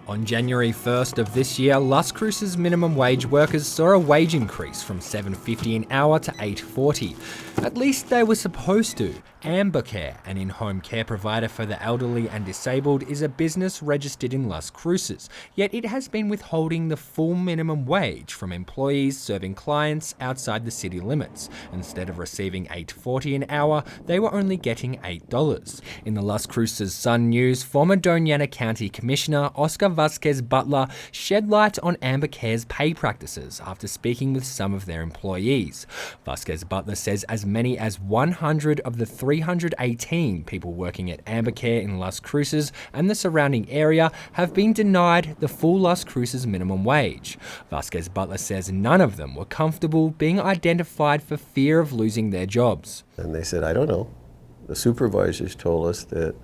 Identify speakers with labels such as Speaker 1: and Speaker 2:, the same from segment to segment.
Speaker 1: On January 1st of this year, Las Cruces minimum wage workers saw a wage increase from $7.50 an hour to $8.40. At least they were supposed to. Amber Care, an in-home care provider for the elderly and disabled, is a business registered in Las Cruces, yet it has been withholding the full minimum wage from employees serving clients outside the city limits. Instead of receiving $8.40 an hour, they were only getting $8. In the Las Cruces Sun news, former Dona Ana County Commissioner Oscar Vasquez Butler shed light on Amber Care's pay practices after speaking with some of their employees. Vasquez Butler says as many as 100 of the 318 people working at Amber Care in Las Cruces and the surrounding area have been denied the full Las Cruces minimum wage. Vasquez Butler says none of them were comfortable being identified for fear of losing their jobs.
Speaker 2: And they said, I don't know. The supervisors told us that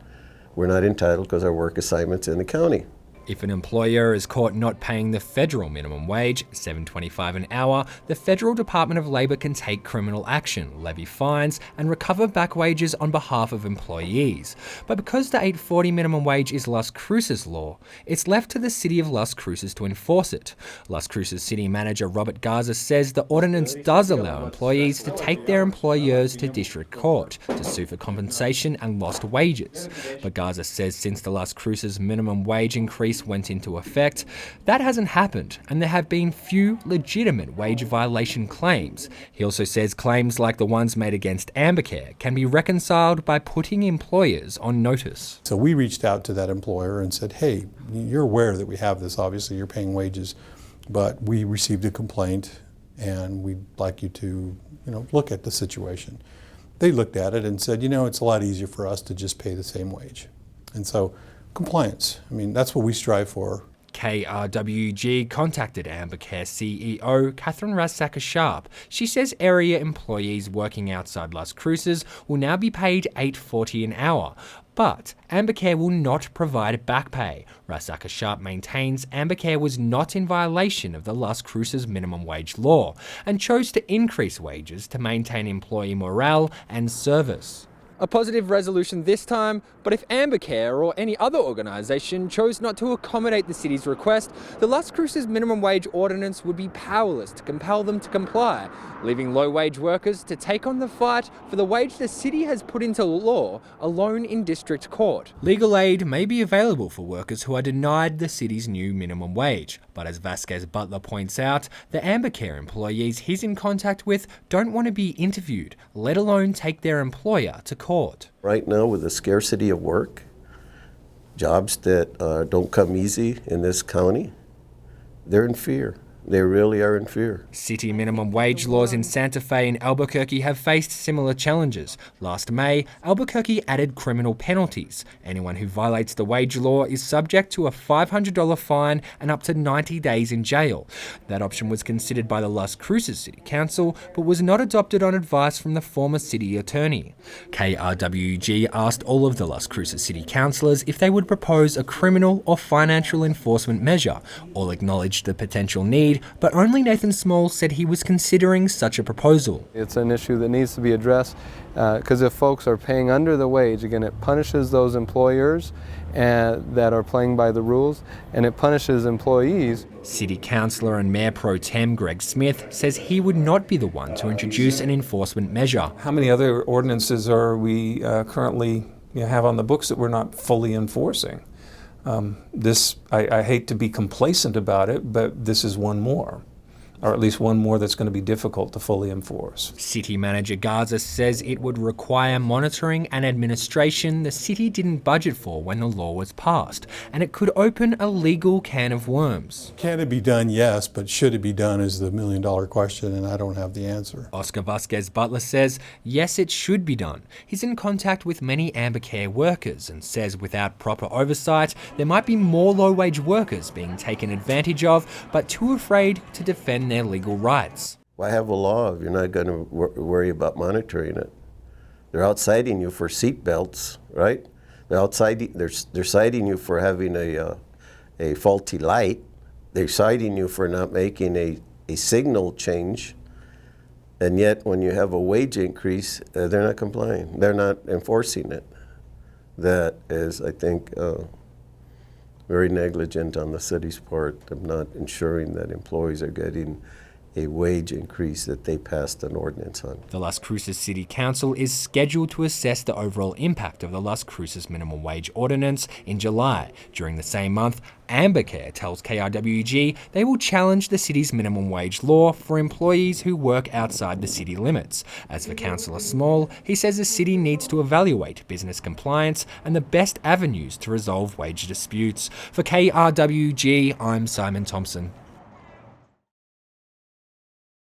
Speaker 2: we're not entitled because our work assignment's in the county.
Speaker 1: If an employer is caught not paying the federal minimum wage, $7.25 an hour, the Federal Department of Labor can take criminal action, levy fines, and recover back wages on behalf of employees. But because the $8.40 minimum wage is Las Cruces law, it's left to the city of Las Cruces to enforce it. Las Cruces City Manager Robert Garza says the ordinance does allow employees to take their employers to district court to sue for compensation and lost wages. But Garza says since the Las Cruces minimum wage increase went into effect, that hasn't happened, and there have been few legitimate wage violation claims. He also says claims like the ones made against Amber Care can be reconciled by putting employers on notice.
Speaker 3: So we reached out to that employer and said, hey, you're aware that we have this, obviously you're paying wages, but we received a complaint and we'd like you to, look at the situation. They looked at it and said, it's a lot easier for us to just pay the same wage. And so compliance. That's what we strive for.
Speaker 1: KRWG contacted Amber Care CEO Catherine Rasacker-Sharp. She says area employees working outside Las Cruces will now be paid $8.40 an hour. But Amber Care will not provide back pay. Rasacker-Sharp maintains Amber Care was not in violation of the Las Cruces minimum wage law and chose to increase wages to maintain employee morale and service. A positive resolution this time, but if Amber Care or any other organisation chose not to accommodate the city's request, the Las Cruces minimum wage ordinance would be powerless to compel them to comply, leaving low-wage workers to take on the fight for the wage the city has put into law alone in district court. Legal aid may be available for workers who are denied the city's new minimum wage, but as Vasquez Butler points out, the Amber Care employees he's in contact with don't want to be interviewed, let alone take their employer to court.
Speaker 2: Right now, with the scarcity of work, jobs that don't come easy in this county, they're in fear. They really are in fear.
Speaker 1: City minimum wage laws in Santa Fe and Albuquerque have faced similar challenges. Last May, Albuquerque added criminal penalties. Anyone who violates the wage law is subject to a $500 fine and up to 90 days in jail. That option was considered by the Las Cruces City Council, but was not adopted on advice from the former city attorney. KRWG asked all of the Las Cruces City councillors if they would propose a criminal or financial enforcement measure. All acknowledged the potential need, but only Nathan Small said he was considering such a proposal.
Speaker 4: It's an issue that needs to be addressed because if folks are paying under the wage, again, it punishes those employers that are playing by the rules, and it punishes employees.
Speaker 1: City Councillor and Mayor Pro Tem Greg Smith says he would not be the one to introduce an enforcement measure.
Speaker 5: How many other ordinances are we currently have on the books that we're not fully enforcing? I hate to be complacent about it, but this is one more, or at least one more that's going to be difficult to fully enforce.
Speaker 1: City Manager Garza says it would require monitoring and administration the city didn't budget for when the law was passed, and it could open a legal can of worms.
Speaker 3: Can it be done? Yes, but should it be done is the million-dollar question, and I don't have the answer.
Speaker 1: Oscar Vasquez Butler says, yes, it should be done. He's in contact with many Amber Care workers and says without proper oversight, there might be more low-wage workers being taken advantage of, but too afraid to defend their legal rights.
Speaker 2: Why have a law if you're not going to worry about monitoring it? They're out citing you for seat belts, right? They're citing you for having a faulty light. They're citing you for not making a signal change. And yet, when you have a wage increase, they're not complying. They're not enforcing it. That is, I think, very negligent on the city's part of not ensuring that employees are getting a wage increase that they passed an ordinance on.
Speaker 1: The Las Cruces City Council is scheduled to assess the overall impact of the Las Cruces minimum wage ordinance in July. During the same month, Amber Care tells KRWG they will challenge the city's minimum wage law for employees who work outside the city limits. As for Councillor Small, he says the city needs to evaluate business compliance and the best avenues to resolve wage disputes. For KRWG, I'm Simon Thompson.